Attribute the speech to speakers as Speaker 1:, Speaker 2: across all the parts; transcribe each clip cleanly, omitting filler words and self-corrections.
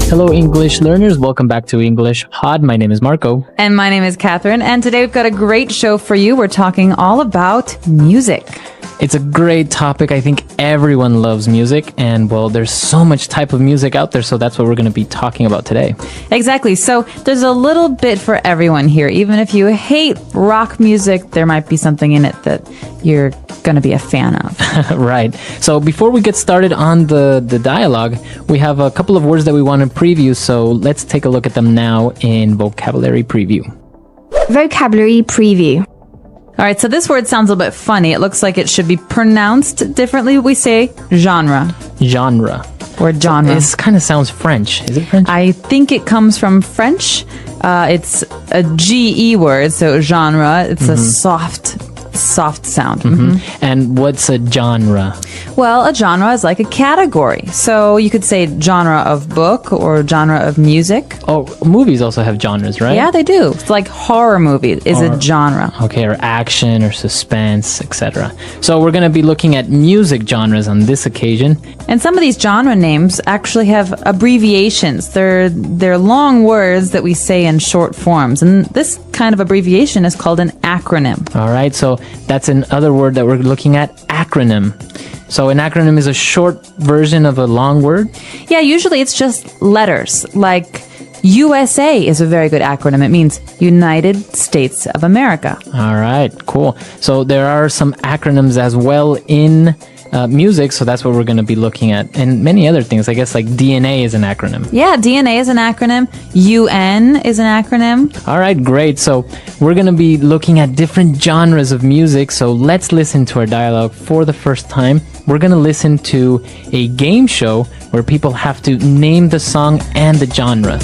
Speaker 1: Hello, English learners. Welcome back to English Pod. My name is Marco.
Speaker 2: And my name is Catherine. And today we've got a great show for you. We're talking all about music.
Speaker 1: It's a great topic. I think everyone loves music. And, well, there's so much type of music out there. So that's what we're going to be talking about today.
Speaker 2: Exactly. So there's a little bit for everyone here. Even if you hate rock music, there might be something in it that you're going to be a fan of.
Speaker 1: Right. So before we get started on the dialogue, we have a couple of words that we want to preview. So let's take a look at them now in vocabulary preview.
Speaker 3: Vocabulary preview.
Speaker 2: All right, so this word sounds a little bit funny. It looks like it should be pronounced differently. We say genre.
Speaker 1: Genre.
Speaker 2: Or genre.
Speaker 1: This kind of sounds French. Is it French?
Speaker 2: I think it comes from French. It's a GE word, so genre. It's a soft sound.
Speaker 1: And what's a genre?
Speaker 2: Well, a genre is like a category. So you could say genre of book or genre of music.
Speaker 1: Oh, movies also have genres, right?
Speaker 2: Yeah, they do. It's like horror movie is a genre.
Speaker 1: Okay, or action or suspense, etc. So we're going to be looking at music genres on this occasion.
Speaker 2: And some of these genre names actually have abbreviations. They're long words that we say in short forms. And this kind of abbreviation is called an acronym.
Speaker 1: All right, so that's another word that we're looking at, acronym. So an acronym is a short version of a long word?
Speaker 2: Yeah, usually it's just letters. Like USA is a very good acronym. It means United States of America.
Speaker 1: All right, cool. So there are some acronyms as well in music, so that's what we're going to be looking at. And many other things, I guess, like DNA is an acronym.
Speaker 2: Yeah, DNA is an acronym. UN is an acronym.
Speaker 1: All right, great. So we're going to be looking at different genres of music. So let's listen to our dialogue for the first time. We're going to listen to a game show where people have to name the song and the genre.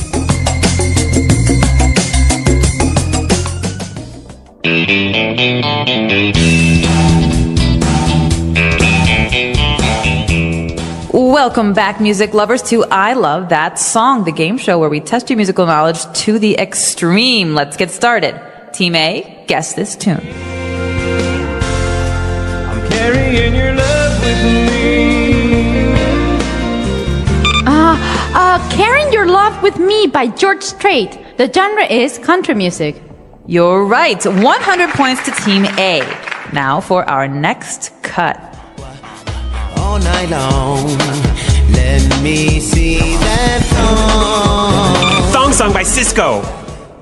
Speaker 2: Welcome back, music lovers, to I Love That Song, the game show where we test your musical knowledge to the extreme. Let's get started. Team A, guess this tune.
Speaker 4: I'm carrying your love with me.
Speaker 3: Carrying Your Love With Me by George Strait. The genre is country music.
Speaker 2: You're right. 100 points to Team A. Now for our next cut.
Speaker 4: All night long, let me see that song.
Speaker 5: Song by Cisco.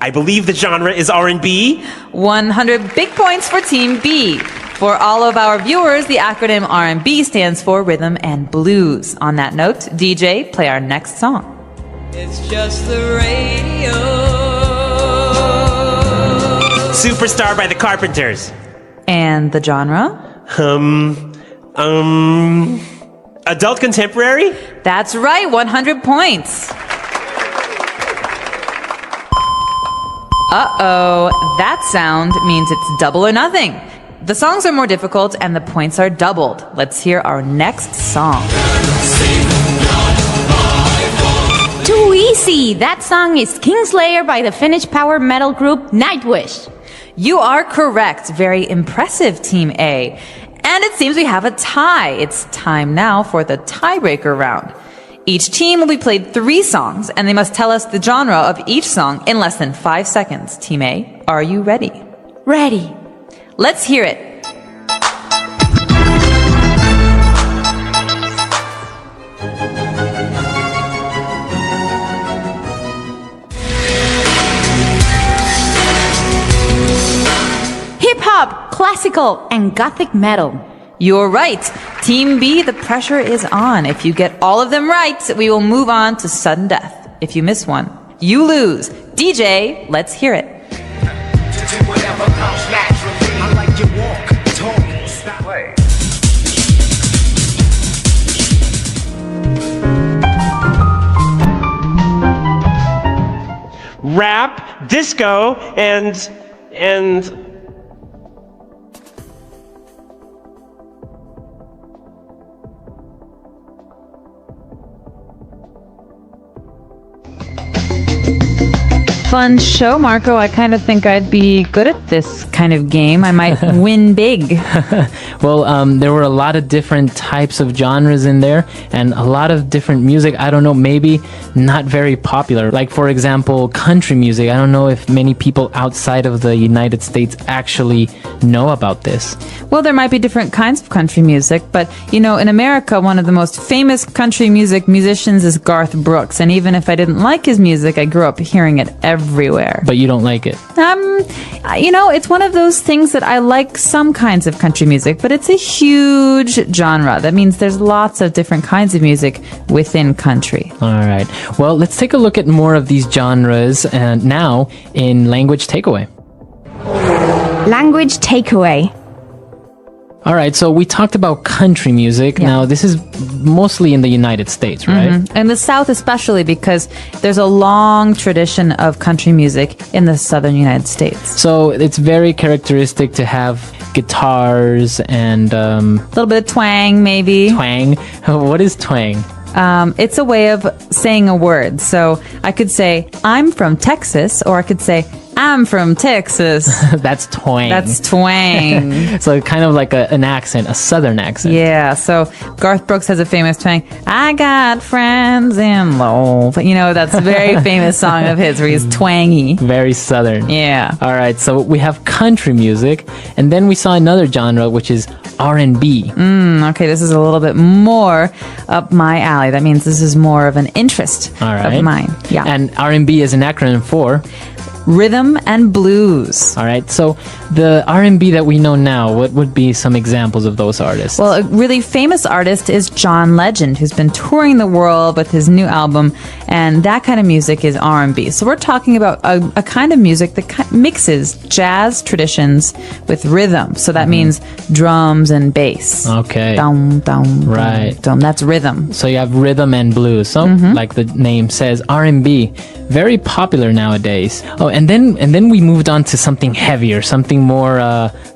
Speaker 5: I believe the genre is R&B.
Speaker 2: 100 big points for Team B. For all of our viewers, the acronym R&B stands for Rhythm and Blues. On that note, DJ, play our next song.
Speaker 4: It's just the radio.
Speaker 5: Superstar by the Carpenters.
Speaker 2: And the genre?
Speaker 5: Adult contemporary?
Speaker 2: That's right, 100 points. Uh-oh, that sound means it's double or nothing. The songs are more difficult and the points are doubled. Let's hear our next song.
Speaker 3: Too easy. That song is Kingslayer by the Finnish power metal group Nightwish.
Speaker 2: You are correct. Very impressive, Team A. And it seems we have a tie. It's time now for the tiebreaker round. Each team will be played 3 songs, and they must tell us the genre of each song in less than 5 seconds. Team A, are you ready?
Speaker 3: Ready.
Speaker 2: Let's hear it.
Speaker 3: Hip-hop, classical, and gothic metal.
Speaker 2: You're right. Team B, the pressure is on. If you get all of them right, we will move on to sudden death. If you miss one, you lose. DJ, let's hear it.
Speaker 5: Rap, disco, and
Speaker 2: fun show, Marco. I kind of think I'd be good at this kind of game. I might win big.
Speaker 1: Well, there were a lot of different types of genres in there and a lot of different music. I don't know, maybe not very popular. Like, for example, country music. I don't know if many people outside of the United States actually know about this.
Speaker 2: Well, there might be different kinds of country music, but, you know, in America, one of the most famous country music musicians is Garth Brooks. And even if I didn't like his music, I grew up hearing it everywhere.
Speaker 1: But you don't like it?
Speaker 2: You know, it's one of those things that I like some kinds of country music, but it's a huge genre. That means there's lots of different kinds of music within country.
Speaker 1: All right. Well, let's take a look at more of these genres and now in language takeaway.
Speaker 3: Language takeaway.
Speaker 1: All right, so we talked about country music.
Speaker 2: Yeah.
Speaker 1: Now, this is mostly in the United States, right?
Speaker 2: In the South especially, because there's a long tradition of country music in the southern United States.
Speaker 1: So it's very characteristic to have guitars and
Speaker 2: A little bit of twang, maybe.
Speaker 1: twang. What is twang?
Speaker 2: It's a way of saying a word. So I could say, I'm from Texas, or I could say, I'm from Texas.
Speaker 1: That's twang.
Speaker 2: That's twang.
Speaker 1: So kind of like an accent, a southern accent.
Speaker 2: Yeah, so Garth Brooks has a famous twang. I got friends in love. You know, that's a very famous song of his where he's twangy.
Speaker 1: Very southern.
Speaker 2: Yeah.
Speaker 1: All right, so we have country music, and then we saw another genre, which is R&B.
Speaker 2: Okay, this is a little bit more up my alley. That means this is more of an interest
Speaker 1: All right.
Speaker 2: of mine. Yeah.
Speaker 1: And R&B is an acronym for...
Speaker 2: Rhythm and blues.
Speaker 1: All right, so the R&B that we know now, what would be some examples of those artists?
Speaker 2: Well, a really famous artist is John Legend, who's been touring the world with his new album, and that kind of music is R&B. So we're talking about a kind of music that mixes jazz traditions with rhythm. So that means drums and bass.
Speaker 1: Okay.
Speaker 2: Dum, dum,
Speaker 1: Right.
Speaker 2: dum, dum. That's rhythm.
Speaker 1: So you have rhythm and blues. So, like the name says, R&B, very popular nowadays. Oh, and then we moved on to something heavier, something more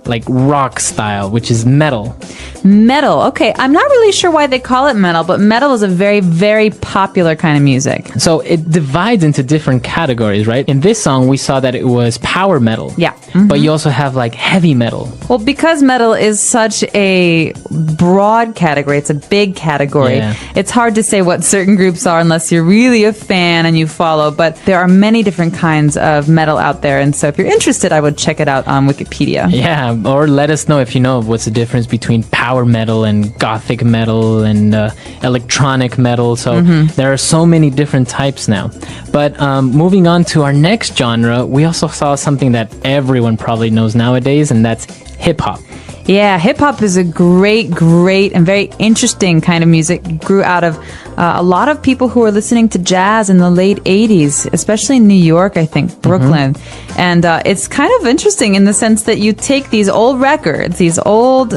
Speaker 1: like rock style, which is metal.
Speaker 2: Metal. Okay, I'm not really sure why they call it metal, but metal is a very, very popular kind of music.
Speaker 1: So it divides into different categories, right? In this song, we saw that it was power metal.
Speaker 2: Yeah.
Speaker 1: But you also have like heavy metal.
Speaker 2: Well, because metal is such a broad category, it's a big category,
Speaker 1: Yeah.
Speaker 2: it's hard to say what certain groups are unless you're really a fan and you follow, but there are many different kinds of metal out there, and so if you're interested, I would check it out on Wikipedia.
Speaker 1: Yeah, or let us know if you know what's the difference between power metal and gothic metal and electronic metal. So there are so many different types now. But moving on to our next genre, we also saw something that everyone probably knows nowadays, and that's hip-hop.
Speaker 2: Yeah, hip-hop is a great, great, and very interesting kind of music. It grew out of a lot of people who were listening to jazz in the late 80s, especially in New York, I think, Brooklyn. And it's kind of interesting in the sense that you take these old records, these old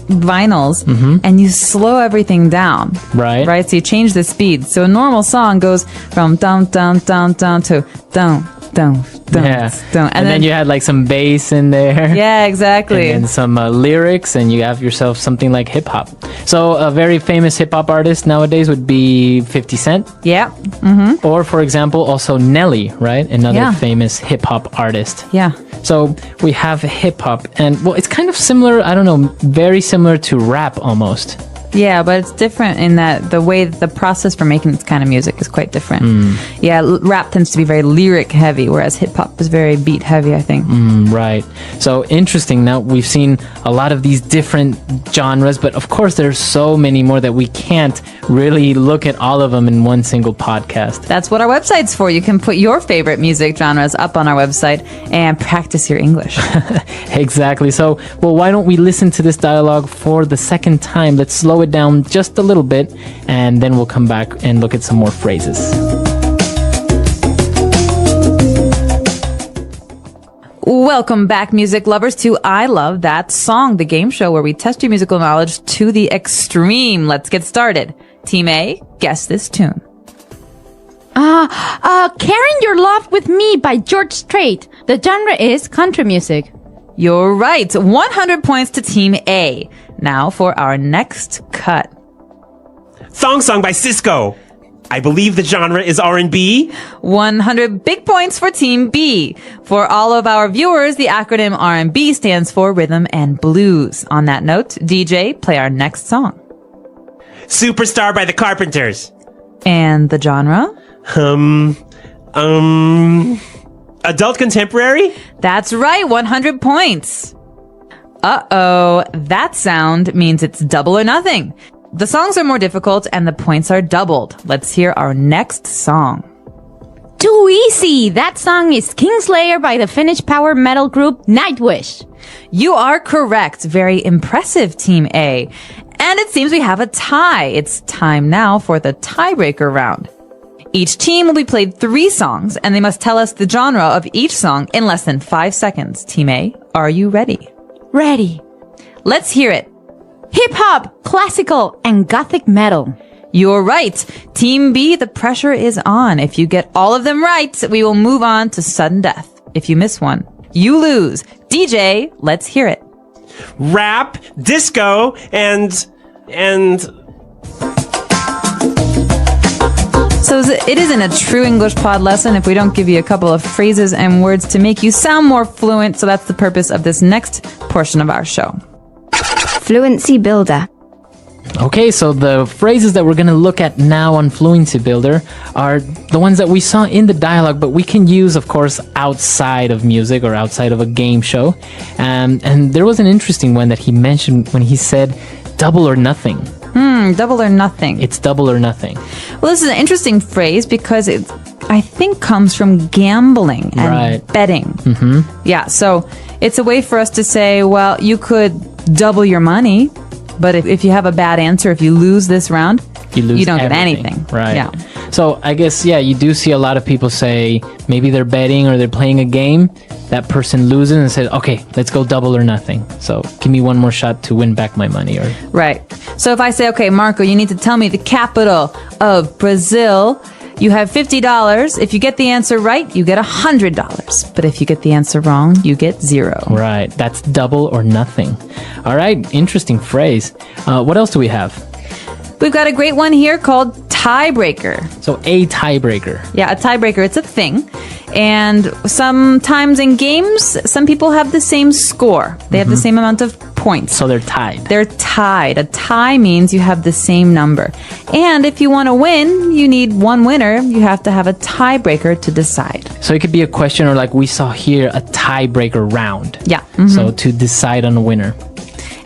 Speaker 2: vinyls, and you slow everything down.
Speaker 1: Right.
Speaker 2: Right? So you change the speed. So a normal song goes from down, down, down, down to down, down, down,
Speaker 1: Yeah.
Speaker 2: down.
Speaker 1: And then you had like some bass in there.
Speaker 2: Yeah, exactly.
Speaker 1: And some lyrics, and you have yourself something like hip-hop. So a very famous hip-hop artist nowadays would be 50 Cent.
Speaker 2: Yeah.
Speaker 1: Or, for example, also Nelly, right? Another
Speaker 2: Yeah.
Speaker 1: famous hip-hop artist.
Speaker 2: Yeah.
Speaker 1: So we have hip-hop, and, well, it's kind of similar, I don't know, very similar to rap almost.
Speaker 2: Yeah, but it's different in that the way the process for making this kind of music is quite different. Yeah, rap tends to be very lyric heavy, whereas hip hop is very beat heavy, I think.
Speaker 1: Right. So interesting. Now we've seen a lot of these different genres, but of course there's so many more that we can't really look at all of them in one single podcast.
Speaker 2: That's what our website's for. You can put your favorite music genres up on our website and practice your English.
Speaker 1: Exactly. So, well, why don't we listen to this dialogue for the second time? Let's slow it down just a little bit, and then we'll come back and look at some more phrases.
Speaker 2: Welcome back, music lovers, to I Love That Song, the game show where we test your musical knowledge to the extreme. Let's get started. Team A, guess this tune.
Speaker 3: Carrying Your Love with Me by George Strait. The genre is country music.
Speaker 2: You're right. 100 points to Team A. Now for our next cut.
Speaker 5: Thong Song by Cisco. I believe the genre is R&B.
Speaker 2: 100 big points for Team B. For all of our viewers, the acronym R&B stands for Rhythm and Blues. On that note, DJ, play our next song.
Speaker 5: Superstar by the Carpenters.
Speaker 2: And the genre?
Speaker 5: Adult contemporary?
Speaker 2: That's right, 100 points. Uh-oh, that sound means it's double or nothing. The songs are more difficult and the points are doubled. Let's hear our next song.
Speaker 3: Too easy. That song is 𝗘𝗴𝗏𝗏 by the Finnish power metal group 𝗦𝗶𝘃.
Speaker 2: You are correct. Very impressive, Team A. And it seems we have a tie. It's time now for the tiebreaker round. Each team will be played 3 songs, and they must tell us the genre of each song in less than 5 seconds. Team A, are you ready?
Speaker 3: Ready.
Speaker 2: Let's hear it.
Speaker 3: Hip-hop, classical, and gothic metal.
Speaker 2: You're right. Team B, the pressure is on. If you get all of them right, we will move on to sudden death. If you miss one, you lose. DJ, let's hear it.
Speaker 5: Rap, disco, and
Speaker 2: So it isn't a true English pod lesson if we don't give you a couple of phrases and words to make you sound more fluent. So that's the purpose of this next portion of our show.
Speaker 3: Fluency Builder.
Speaker 1: Okay, so the phrases that we're going to look at now on Fluency Builder are the ones that we saw in the dialogue, but we can use, of course, outside of music or outside of a game show. And there was an interesting one that he mentioned when he said double or nothing.
Speaker 2: Double or nothing.
Speaker 1: It's double or nothing.
Speaker 2: Well, this is an interesting phrase because it, I think, comes from gambling and betting. Mm-hmm. Yeah, so it's a way for us to say, well, you could double your money, but if you have a bad answer, if you lose this round, you don't get anything.
Speaker 1: Right.
Speaker 2: Yeah.
Speaker 1: So I guess, yeah, you do see a lot of people say maybe they're betting or they're playing a game. That person loses and says, okay, let's go double or nothing. So give me one more shot to win back my money. Or
Speaker 2: Right. So if I say, okay, Marco, you need to tell me the capital of Brazil. You have $50. If you get the answer right, you get $100. But if you get the answer wrong, you get 0.
Speaker 1: Right. That's double or nothing. All right. Interesting phrase. What else do we have?
Speaker 2: We've got a great one here called tiebreaker.
Speaker 1: So a tiebreaker.
Speaker 2: Yeah, a tiebreaker. It's a thing. And sometimes in games, some people have the same score. They have the same amount of points.
Speaker 1: So they're tied.
Speaker 2: They're tied. A tie means you have the same number. And if you want to win, you need one winner. You have to have a tiebreaker to decide.
Speaker 1: So it could be a question, or like we saw here, a tiebreaker round.
Speaker 2: Yeah.
Speaker 1: So to decide on a winner.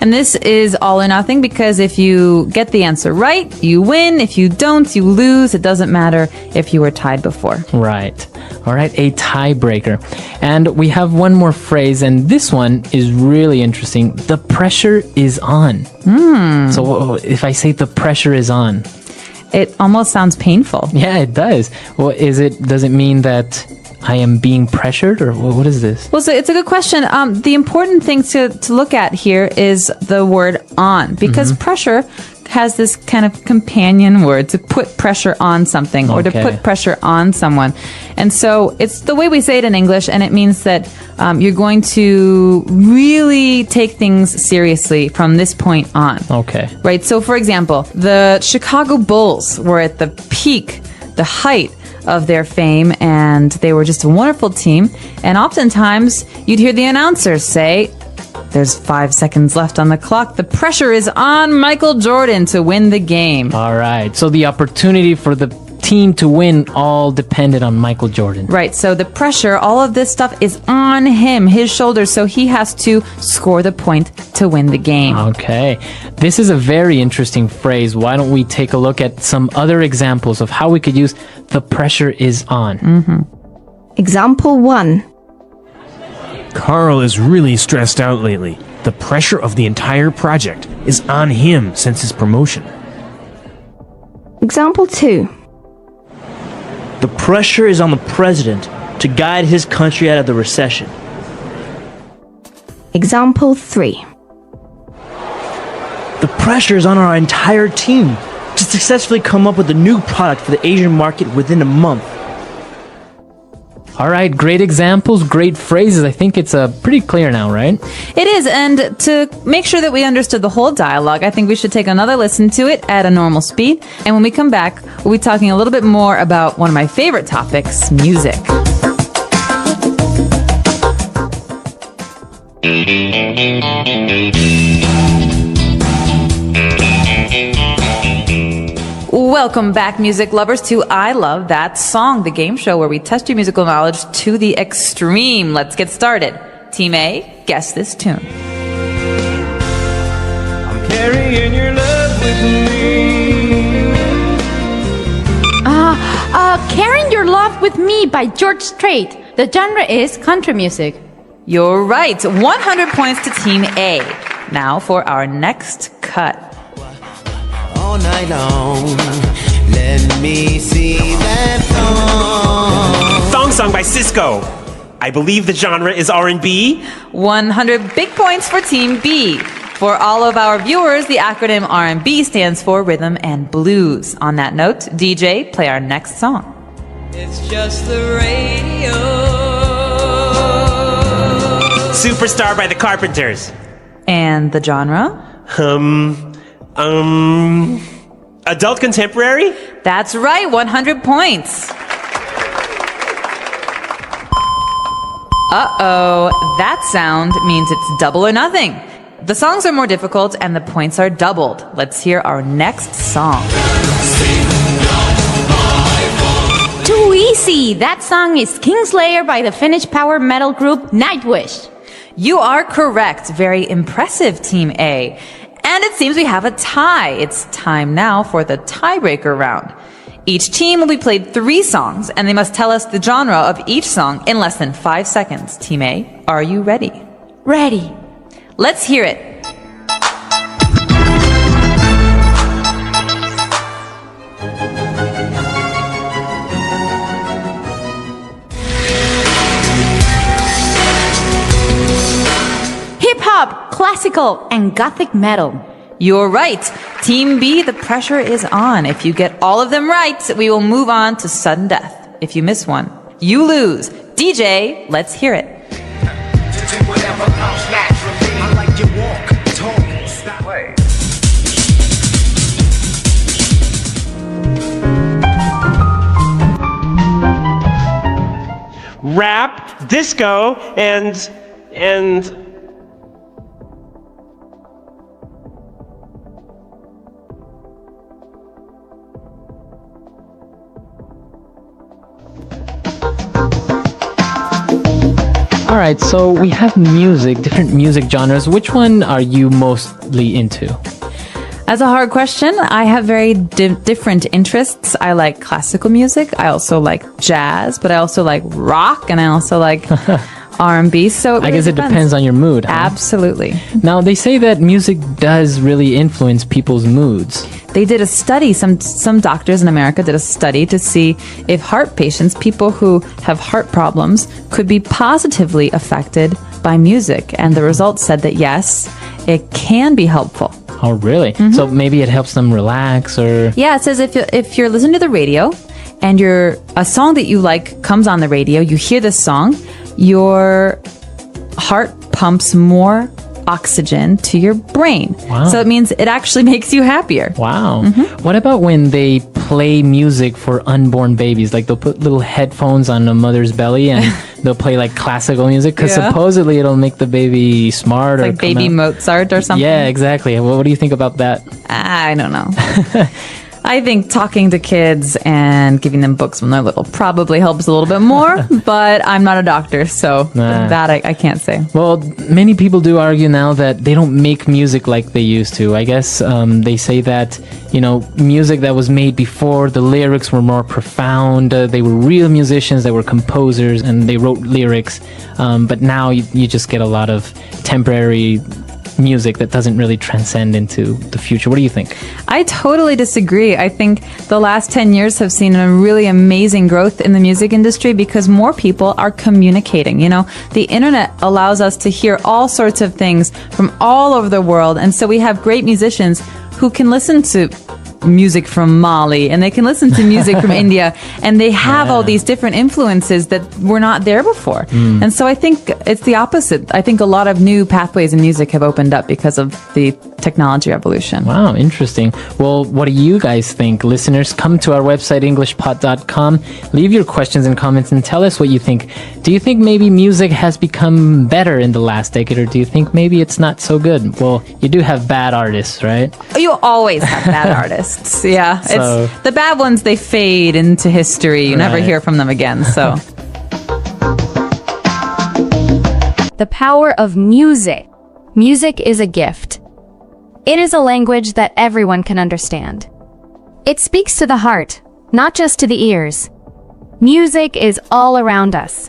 Speaker 2: And this is all or nothing because if you get the answer right, you win. If you don't, you lose. It doesn't matter if you were tied before.
Speaker 1: Right. All right, a tiebreaker. And we have one more phrase, and this one is really interesting. The pressure is on. So if I say the pressure is on,
Speaker 2: it almost sounds painful.
Speaker 1: Yeah, it does. Well, does it mean that I am being pressured, or what is this?
Speaker 2: Well, so it's a good question. The important thing to look at here is the word on, because pressure has this kind of companion word to put pressure on something or to put pressure on someone. And so it's the way we say it in English, and it means that you're going to really take things seriously from this point on.
Speaker 1: Okay.
Speaker 2: Right? So, for example, the Chicago Bulls were at the peak, the height of their fame, and they were just a wonderful team. And oftentimes, you'd hear the announcers say, there's 5 seconds left on the clock. The pressure is on Michael Jordan to win the game.
Speaker 1: All right. So the opportunity for the team to win all depended on Michael Jordan.
Speaker 2: Right. So the pressure, all of this stuff is on him, his shoulders. So he has to score the point to win the game.
Speaker 1: Okay. This is a very interesting phrase. Why don't we take a look at some other examples of how we could use the pressure is on?
Speaker 3: Example 1.
Speaker 6: Carl is really stressed out lately. The pressure of the entire project is on him since his promotion.
Speaker 3: Example 2.
Speaker 7: The pressure is on the president to guide his country out of the recession.
Speaker 3: Example 3.
Speaker 7: The pressure is on our entire team to successfully come up with a new product for the Asian market within a month.
Speaker 1: All right, great examples, great phrases. I think it's pretty clear now, right?
Speaker 2: It is, and to make sure that we understood the whole dialogue, I think we should take another listen to it at a normal speed. And when we come back, we'll be talking a little bit more about one of my favorite topics, music. Welcome back, music lovers, to I Love That Song, the game show where we test your musical knowledge to the extreme. Let's get started. Team A, guess this tune.
Speaker 4: I'm carrying your love with me.
Speaker 3: Carrying Your Love With Me by George Strait. The genre is country music.
Speaker 2: You're right. 100 points to Team A. Now for our next cut.
Speaker 8: All night long, let me see that
Speaker 5: Thong song by Cisco. I believe the genre is R&B.
Speaker 2: 100 big points for Team B. For all of our viewers, the acronym R&B stands for Rhythm and Blues. On that note, DJ, play our next song.
Speaker 4: It's just the radio.
Speaker 5: Superstar by the Carpenters.
Speaker 2: And the genre?
Speaker 5: Adult contemporary?
Speaker 2: That's right, 100 points. Uh-oh, that sound means it's double or nothing. The songs are more difficult and the points are doubled. Let's hear our next song.
Speaker 3: 𝗬𝗎𝗄𝗎. That song is 𝗘𝗴𝗴𝗍𝗶 by the Finnish power metal group 𝗦𝗶𝘃.
Speaker 2: You are correct. Very impressive, Team A. And it seems we have a tie. It's time now for the tiebreaker round. Each team will be played 3 songs, and they must tell us the genre of each song in less than 5 seconds. Team A, are you ready?
Speaker 3: Ready.
Speaker 2: Let's hear it.
Speaker 3: Hip hop, classical, and gothic metal.
Speaker 2: You're right. Team B, the pressure is on. If you get all of them right, we will move on to sudden death. If you miss one, you lose. DJ, let's hear it.
Speaker 5: Rap, disco, and
Speaker 1: All right, so we have music, different music genres. Which one are you mostly into?
Speaker 2: That's a hard question. I have very different interests. I like classical music. I also like jazz, but I also like rock, and I also like R&B. So it really
Speaker 1: I guess it depends on your mood. Huh?
Speaker 2: Absolutely.
Speaker 1: Now, they say that music does really influence people's moods.
Speaker 2: They did a study, some doctors in America did a study to see if heart patients, people who have heart problems, could be positively affected by music. And the results said that yes, it can be helpful.
Speaker 1: Oh, really?
Speaker 2: Mm-hmm.
Speaker 1: So maybe it helps them relax or...
Speaker 2: Yeah, it says if you're listening to the radio and a song that you like comes on the radio, you hear this song, your heart pumps more oxygen to your brain.
Speaker 1: Wow.
Speaker 2: So it means it actually makes you happier.
Speaker 1: Wow.
Speaker 2: Mm-hmm.
Speaker 1: What about when they play music for unborn babies? Like they'll put little headphones on the mother's belly and they'll play like classical music because supposedly it'll make the baby smart.
Speaker 2: It's like baby Mozart or something.
Speaker 1: Yeah, exactly. What do you think about that?
Speaker 2: I don't know. I think talking to kids and giving them books when they're little probably helps a little bit more, but I'm not a doctor, so that I can't say.
Speaker 1: Well, many people do argue now that they don't make music like they used to. I guess they say that, music that was made before, the lyrics were more profound. They were real musicians, they were composers, and they wrote lyrics. But now you just get a lot of temporary music that doesn't really transcend into the future. What do you think?
Speaker 2: I totally disagree. I think the last 10 years have seen a really amazing growth in the music industry because more people are communicating. The internet allows us to hear all sorts of things from all over the world. And so we have great musicians who can listen to music from Mali, and they can listen to music from India, and they have all these different influences that were not there before. And so I think it's the opposite. I think a lot of new pathways in music have opened up because of the technology revolution.
Speaker 1: Wow, interesting. Well, what do you guys think? Listeners, come to our website, EnglishPod.com. Leave your questions and comments and tell us what you think. Do you think maybe music has become better in the last decade, or do you think maybe it's not so good? Well, you do have bad artists, right?
Speaker 2: You always have bad artists. Yeah.
Speaker 1: So-
Speaker 2: It's the bad ones, they fade into history. You never
Speaker 1: Right.
Speaker 2: hear from them again. So
Speaker 3: The power of music. Music is a gift. It is a language that everyone can understand. It speaks to the heart, not just to the ears. Music is all around us.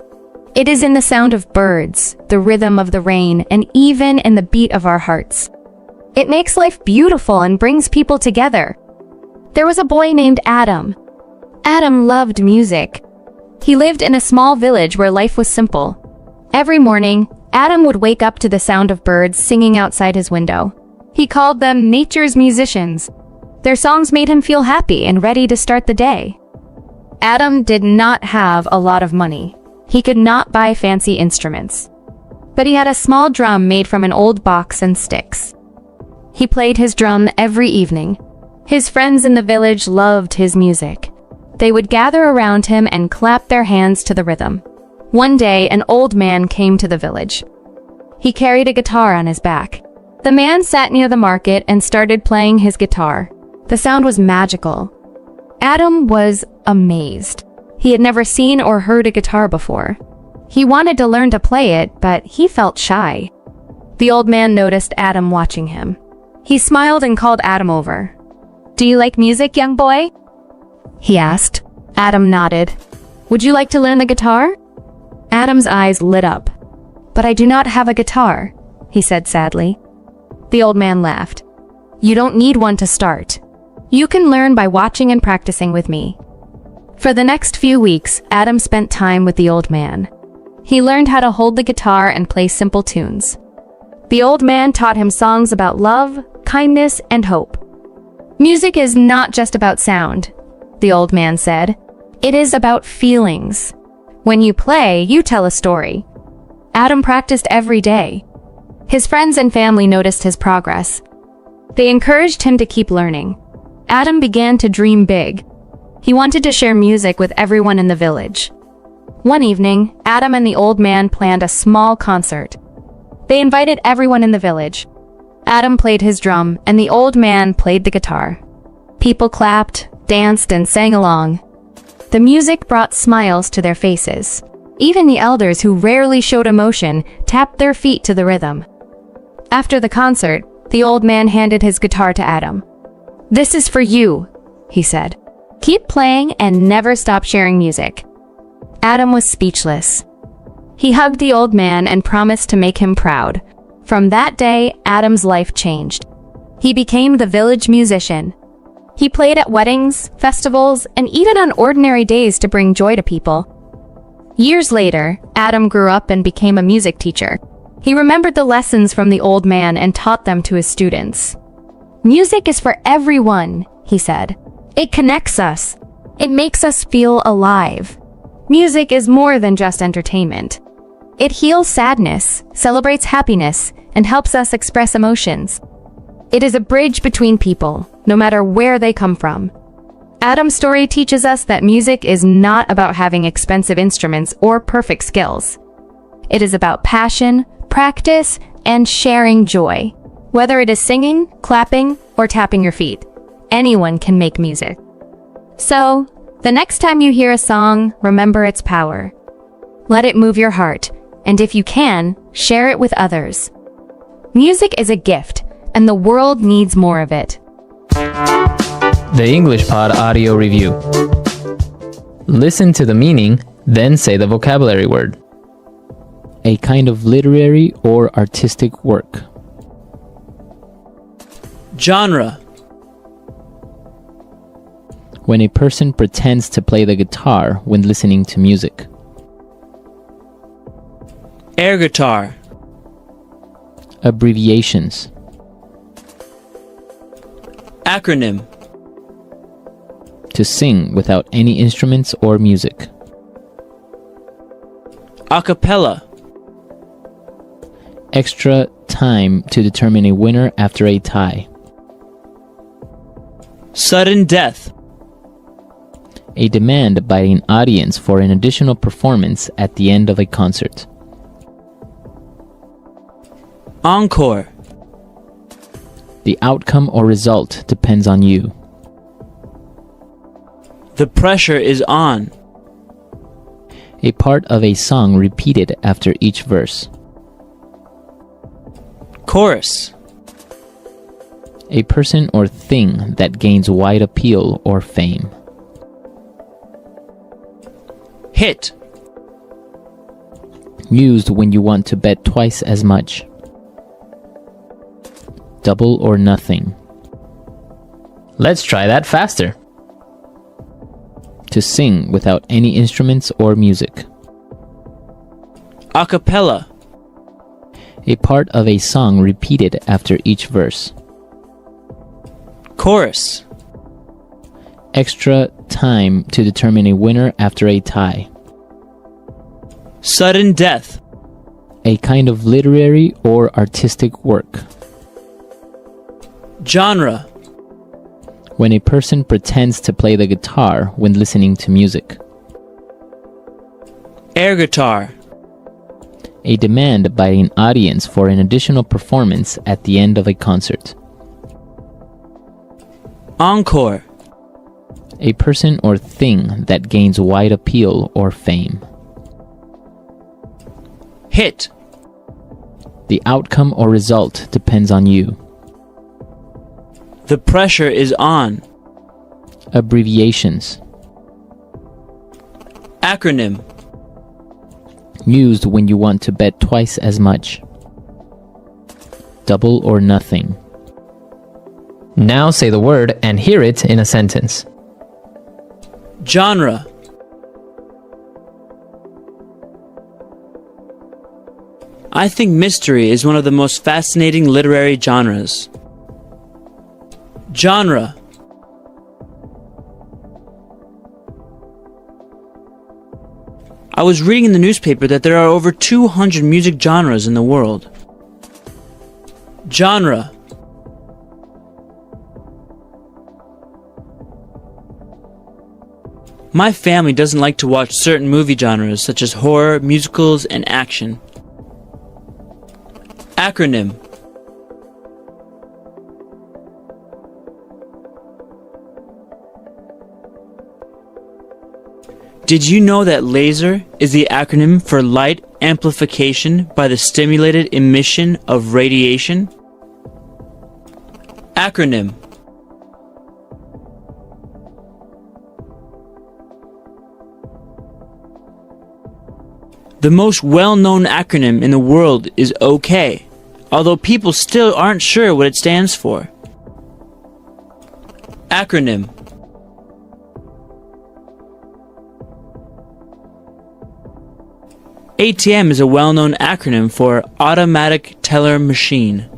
Speaker 3: It is in the sound of birds, the rhythm of the rain, and even in the beat of our hearts. It makes life beautiful and brings people together. There was a boy named Adam. Adam loved music. He lived in a small village where life was simple. Every morning, Adam would wake up to the sound of birds singing outside his window. He called them nature's musicians. Their songs made him feel happy and ready to start the day. Adam did not have a lot of money. He could not buy fancy instruments. But he had a small drum made from an old box and sticks. He played his drum every evening. His friends in the village loved his music. They would gather around him and clap their hands to the rhythm. One day, an old man came to the village. He carried a guitar on his back. The man sat near the market and started playing his guitar. The sound was magical. Adam was amazed. He had never seen or heard a guitar before. He wanted to learn to play it, but he felt shy. The old man noticed Adam watching him. He smiled and called Adam over. "Do you like music, young boy?" he asked. Adam nodded. "Would you like to learn the guitar?" Adam's eyes lit up. "But I do not have a guitar," he said sadly. The old man laughed. "You don't need one to start. You can learn by watching and practicing with me." For the next few weeks, Adam spent time with the old man. He learned how to hold the guitar and play simple tunes. The old man taught him songs about love, kindness, and hope. "Music is not just about sound," the old man said. "It is about feelings. When you play, you tell a story." Adam practiced every day. His friends and family noticed his progress. They encouraged him to keep learning. Adam began to dream big. He wanted to share music with everyone in the village. One evening, Adam and the old man planned a small concert. They invited everyone in the village. Adam played his drum, and the old man played the guitar. People clapped, danced, and sang along. The music brought smiles to their faces. Even the elders, who rarely showed emotion, tapped their feet to the rhythm. After the concert, the old man handed his guitar to Adam. "This is for you," he said. "Keep playing and never stop sharing music." Adam was speechless. He hugged the old man and promised to make him proud. From that day, Adam's life changed. He became the village musician. He played at weddings, festivals, and even on ordinary days to bring joy to people. Years later, Adam grew up and became a music teacher. He remembered the lessons from the old man and taught them to his students. "Music is for everyone," he said. "It connects us. It makes us feel alive. Music is more than just entertainment. It heals sadness, celebrates happiness, and helps us express emotions. It is a bridge between people, no matter where they come from." Adam's story teaches us that music is not about having expensive instruments or perfect skills. It is about passion, practice, and sharing joy. Whether it is singing, clapping, or tapping your feet, anyone can make music. So, the next time you hear a song, remember its power. Let it move your heart, and if you can, share it with others. Music is a gift, and the world needs more of it.
Speaker 1: The English Pod Audio Review. Listen to the meaning, then say the vocabulary word. A kind of literary or artistic work.
Speaker 7: Genre.
Speaker 1: When a person pretends to play the guitar when listening to music.
Speaker 7: Air guitar.
Speaker 1: Abbreviations.
Speaker 7: Acronym.
Speaker 1: To sing without any instruments or music.
Speaker 9: A cappella.
Speaker 1: Extra time to determine a winner after a tie.
Speaker 9: Sudden death.
Speaker 1: A demand by an audience for an additional performance at the end of a concert.
Speaker 9: Encore.
Speaker 1: The outcome or result depends on you.
Speaker 9: The pressure is on.
Speaker 1: A part of a song repeated after each verse.
Speaker 9: Chorus.
Speaker 1: A person or thing that gains wide appeal or fame.
Speaker 9: Hit.
Speaker 1: Used when you want to bet twice as much. Double or nothing. Let's try that faster. To sing without any instruments or music.
Speaker 9: A cappella.
Speaker 1: A part of a song repeated after each verse.
Speaker 9: Chorus.
Speaker 1: Extra time to determine a winner after a tie.
Speaker 9: Sudden death.
Speaker 1: A kind of literary or artistic work.
Speaker 9: Genre.
Speaker 1: When a person pretends to play the guitar when listening to music.
Speaker 9: Air guitar.
Speaker 1: A demand by an audience for an additional performance at the end of a concert.
Speaker 9: Encore.
Speaker 1: A person or thing that gains wide appeal or fame.
Speaker 9: Hit.
Speaker 1: The outcome or result depends on you.
Speaker 9: The pressure is on.
Speaker 1: Abbreviations.
Speaker 9: Acronym.
Speaker 1: Used when you want to bet twice as much. Double or nothing. Now say the word and hear it in a sentence.
Speaker 9: Genre. I think mystery is one of the most fascinating literary genres. Genre. I was reading in the newspaper that there are over 200 music genres in the world. Genre. My family doesn't like to watch certain movie genres such as horror, musicals, and action. Acronym. Did you know that LASER is the acronym for light amplification by the stimulated emission of radiation? Acronym. The most well-known acronym in the world is OK, although people still aren't sure what it stands for. Acronym. ATM is a well-known acronym for Automatic Teller Machine.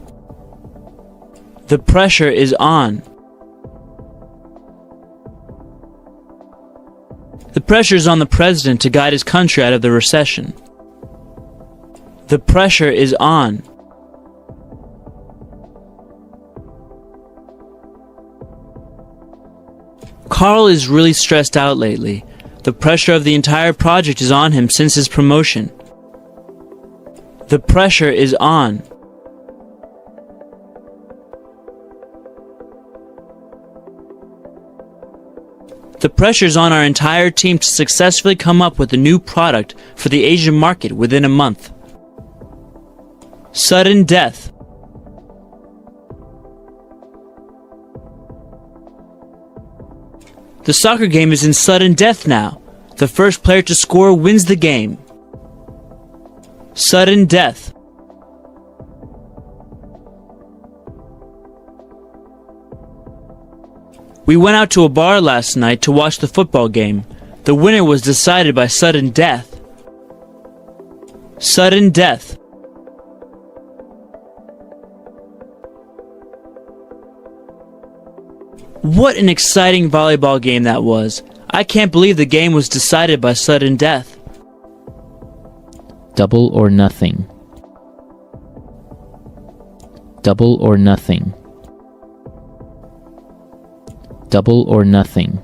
Speaker 9: The pressure is on. The pressure is on the president to guide his country out of the recession. The pressure is on. Carl is really stressed out lately. The pressure of the entire project is on him since his promotion. The pressure is on. The pressure is on our entire team to successfully come up with a new product for the Asian market within a month. Sudden death. The soccer game is in sudden death now. The first player to score wins the game. Sudden death. We went out to a bar last night to watch the football game. The winner was decided by sudden death. Sudden death. What an exciting volleyball game that was. I can't believe the game was decided by sudden death.
Speaker 1: Double or nothing. Double or nothing. Double or nothing.